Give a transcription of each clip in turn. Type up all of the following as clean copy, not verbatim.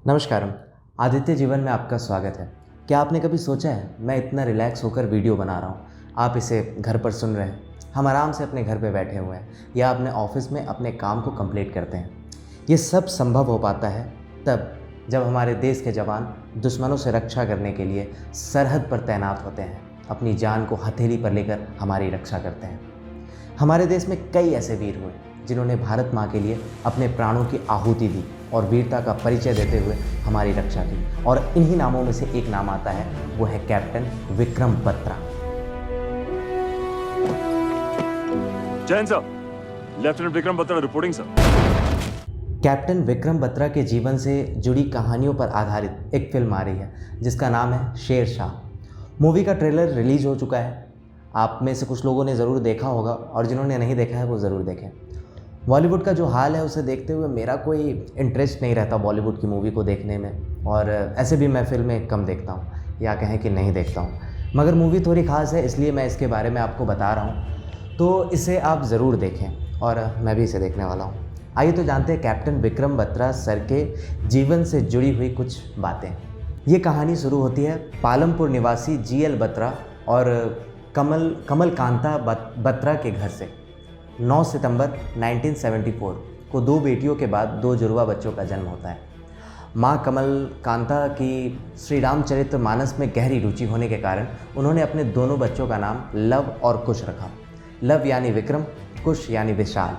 नमस्कारम। आदित्य जीवन में आपका स्वागत है। क्या आपने कभी सोचा है मैं इतना रिलैक्स होकर वीडियो बना रहा हूँ, आप इसे घर पर सुन रहे हैं, हम आराम से अपने घर पे बैठे हुए हैं या अपने ऑफिस में अपने काम को कंप्लीट करते हैं। ये सब संभव हो पाता है तब जब हमारे देश के जवान दुश्मनों से रक्षा करने के लिए सरहद पर तैनात होते हैं, अपनी जान को हथेली पर लेकर हमारी रक्षा करते हैं। हमारे देश में कई ऐसे वीर हुए जिन्होंने भारत माँ के लिए अपने प्राणों की आहुति दी और वीरता का परिचय देते हुए हमारी रक्षा की, और इन्हीं नामों में से एक नाम आता है, वो है captain Vikram Batra. Jain sir, lieutenant Vikram Batra reporting sir. Captain Vikram Batra के जीवन से जुड़ी कहानियों पर आधारित एक फिल्म आ रही है जिसका नाम है शेरशाह। मूवी का ट्रेलर रिलीज हो चुका है, आप में से कुछ लोगों ने ज़रूर देखा होगा और जिन्होंने नहीं देखा है वो ज़रूर देखें। बॉलीवुड का जो हाल है उसे देखते हुए मेरा कोई इंटरेस्ट नहीं रहता बॉलीवुड की मूवी को देखने में, और ऐसे भी मैं फिल्में कम देखता हूँ या कहें कि नहीं देखता हूँ, मगर मूवी थोड़ी ख़ास है इसलिए मैं इसके बारे में आपको बता रहा हूँ, तो इसे आप ज़रूर देखें और मैं भी इसे देखने वाला हूँ। आइए तो जानते हैं कैप्टन विक्रम बत्रा सर के जीवन से जुड़ी हुई कुछ बातें। ये कहानी शुरू होती है पालमपुर निवासी GL बत्रा और कमल कांता बत्रा के घर से। 9 सितंबर 1974 को दो बेटियों के बाद दो जुड़वा बच्चों का जन्म होता है। माँ कमल कांता की श्री रामचरित्र मानस में गहरी रुचि होने के कारण उन्होंने अपने दोनों बच्चों का नाम लव और कुश रखा। लव यानी विक्रम, कुश यानी विशाल।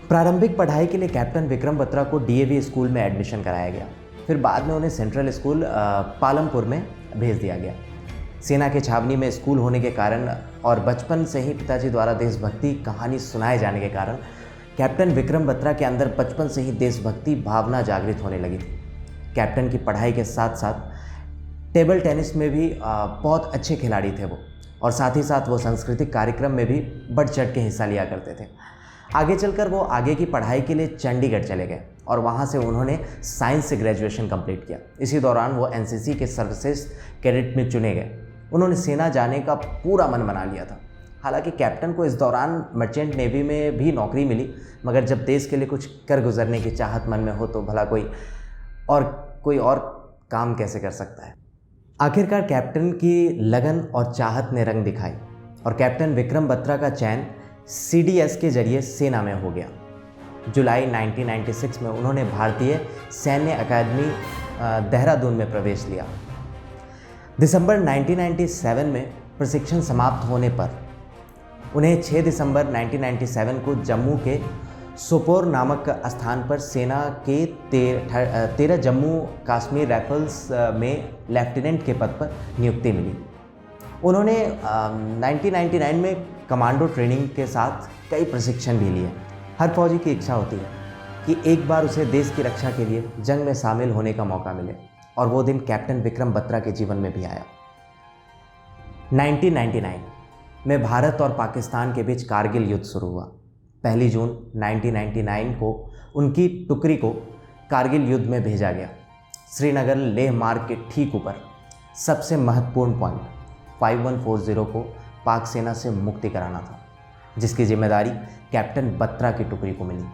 प्रारंभिक पढ़ाई के लिए कैप्टन विक्रम बत्रा को DAV स्कूल में एडमिशन कराया गया, फिर बाद में उन्हें सेंट्रल स्कूल पालमपुर में भेज दिया गया। सेना के छावनी में स्कूल होने के कारण और बचपन से ही पिताजी द्वारा देशभक्ति कहानी सुनाए जाने के कारण कैप्टन विक्रम बत्रा के अंदर बचपन से ही देशभक्ति भावना जागृत होने लगी थी। कैप्टन की पढ़ाई के साथ साथ टेबल टेनिस में भी बहुत अच्छे खिलाड़ी थे वो, और साथ ही साथ वो सांस्कृतिक कार्यक्रम में भी बढ़ चढ़ के हिस्सा लिया करते थे। आगे चलकर वो आगे की पढ़ाई के लिए चंडीगढ़ चले गए और वहाँ से उन्होंने साइंस से ग्रेजुएशन कंप्लीट किया। इसी दौरान वो NCC के सर्वश्रेष्ठ कैडेट में चुने गए। उन्होंने सेना जाने का पूरा मन बना लिया था। हालांकि कैप्टन को इस दौरान मर्चेंट नेवी में भी नौकरी मिली, मगर जब देश के लिए कुछ कर गुजरने की चाहत मन में हो तो भला कोई और काम कैसे कर सकता है। आखिरकार कैप्टन की लगन और चाहत ने रंग दिखाई और कैप्टन विक्रम बत्रा का चयन CDS के जरिए सेना में हो गया। जुलाई 1996 में उन्होंने भारतीय सैन्य अकादमी देहरादून में प्रवेश लिया। दिसंबर 1997 में प्रशिक्षण समाप्त होने पर उन्हें 6 दिसंबर 1997 को जम्मू के सोपोर नामक स्थान पर सेना के 13 जम्मू कश्मीर राइफल्स में लेफ्टिनेंट के पद पर नियुक्ति मिली। उन्होंने 1999 में कमांडो ट्रेनिंग के साथ कई प्रशिक्षण भी लिए। हर फौजी की इच्छा होती है कि एक बार उसे देश की रक्षा के लिए जंग में शामिल होने का मौका मिले, और वो दिन कैप्टन विक्रम बत्रा के जीवन में भी आया। 1999 में भारत और पाकिस्तान के बीच कारगिल युद्ध शुरू हुआ। 1 जून 1999 को उनकी टुकड़ी को कारगिल युद्ध में भेजा गया। श्रीनगर लेह मार्ग के ठीक ऊपर सबसे महत्वपूर्ण पॉइंट 5140 को पाक सेना से मुक्ति कराना था, जिसकी जिम्मेदारी कैप्टन बत्रा की टुकड़ी को मिली।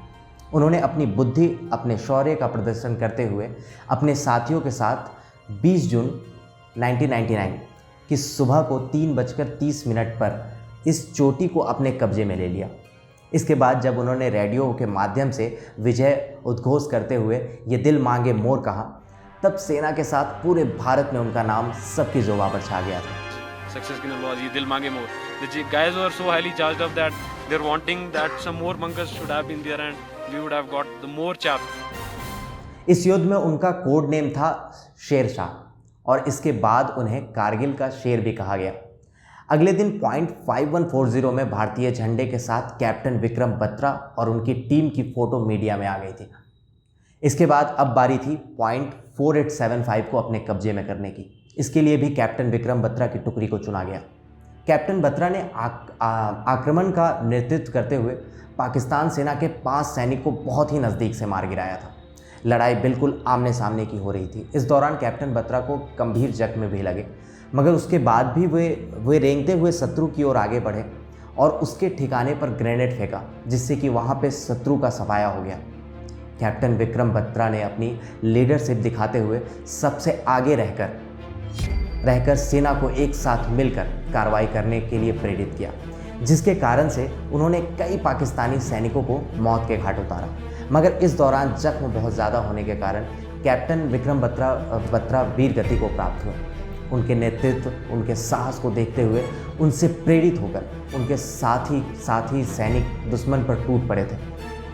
उन्होंने अपनी बुद्धि, अपने शौर्य का प्रदर्शन करते हुए अपने साथियों के साथ 20 जून 1999 की सुबह को 3:30 पर इस चोटी को अपने कब्जे में ले लिया। इसके बाद जब उन्होंने रेडियो के माध्यम से विजय उद्घोष करते हुए ये दिल मांगे मोर कहा, तब सेना के साथ पूरे भारत में उनका नाम सबकी जुबान पर छा गया था। Success की was ये दिल मांगे मोर. The guys were so highly charged up that they're wanting that some more bunkers should have been there and we would have got the more chaff. इस युद्ध में उनका कोड नेम था शेरशाह और इसके बाद उन्हें कारगिल का शेर भी कहा गया। अगले दिन पॉइंट 5140 में भारतीय झंडे के साथ कैप्टन विक्रम बत्रा और उनकी टीम की फोटो मीडिया में आ गई थी। इसके बाद अब बारी थी पॉइंट 4875 को अपने कब्जे में करने की। इसके लिए भी कैप्टन विक्रम बत्रा की टुकड़ी को चुना गया। कैप्टन बत्रा ने आक्रमण का नेतृत्व करते हुए पाकिस्तान सेना के 5 सैनिक को बहुत ही नज़दीक से मार गिराया था। लड़ाई बिल्कुल आमने सामने की हो रही थी। इस दौरान कैप्टन बत्रा को गंभीर जख्म भी लगे, मगर उसके बाद भी वे रेंगते हुए शत्रु की ओर आगे बढ़े और उसके ठिकाने पर ग्रेनेड फेंका, जिससे कि वहाँ पे शत्रु का सफाया हो गया। कैप्टन विक्रम बत्रा ने अपनी लीडरशिप दिखाते हुए सबसे आगे रहकर सेना को एक साथ मिलकर कार्रवाई करने के लिए प्रेरित किया, जिसके कारण से उन्होंने कई पाकिस्तानी सैनिकों को मौत के घाट उतारा। मगर इस दौरान जख्म बहुत ज़्यादा होने के कारण कैप्टन विक्रम बत्रा वीर गति को प्राप्त हुए। उनके नेतृत्व, उनके साहस को देखते हुए उनसे प्रेरित होकर उनके साथी सैनिक दुश्मन पर टूट पड़े थे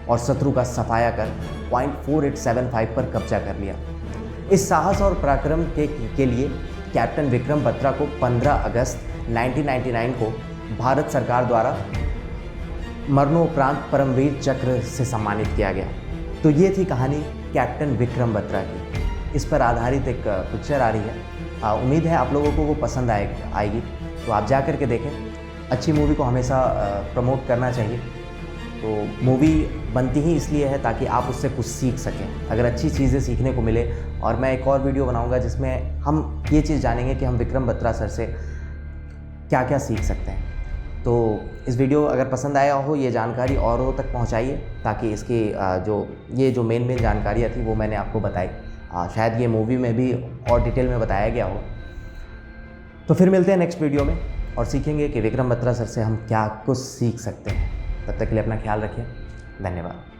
और शत्रु का सफाया कर पॉइंट 4875 पर कब्जा कर लिया। इस साहस और पराक्रम के लिए कैप्टन विक्रम बत्रा को 15 अगस्त 1999 को भारत सरकार द्वारा मरणोपरांत परमवीर चक्र से सम्मानित किया गया। तो ये थी कहानी कैप्टन विक्रम बत्रा की। इस पर आधारित एक पिक्चर आ रही है। उम्मीद है आप लोगों को वो पसंद आएगी, तो आप जा कर के देखें। अच्छी मूवी को हमेशा प्रमोट करना चाहिए। तो मूवी बनती ही इसलिए है ताकि आप उससे कुछ सीख सकें, अगर अच्छी चीज़ें सीखने को मिले। और मैं एक और वीडियो बनाऊंगा जिसमें हम ये चीज़ जानेंगे कि हम विक्रम बत्रा सर से क्या क्या सीख सकते हैं। तो इस वीडियो अगर पसंद आया हो, ये जानकारी औरों तक पहुंचाइए ताकि इसकी जो मेन जानकारियाँ थी वो मैंने आपको बताई। शायद ये मूवी में भी और डिटेल में बताया गया हो। तो फिर मिलते हैं नेक्स्ट वीडियो में और सीखेंगे कि विक्रम बत्रा सर से हम क्या कुछ सीख सकते हैं। तब तक के लिए अपना ख्याल रखिए। धन्यवाद।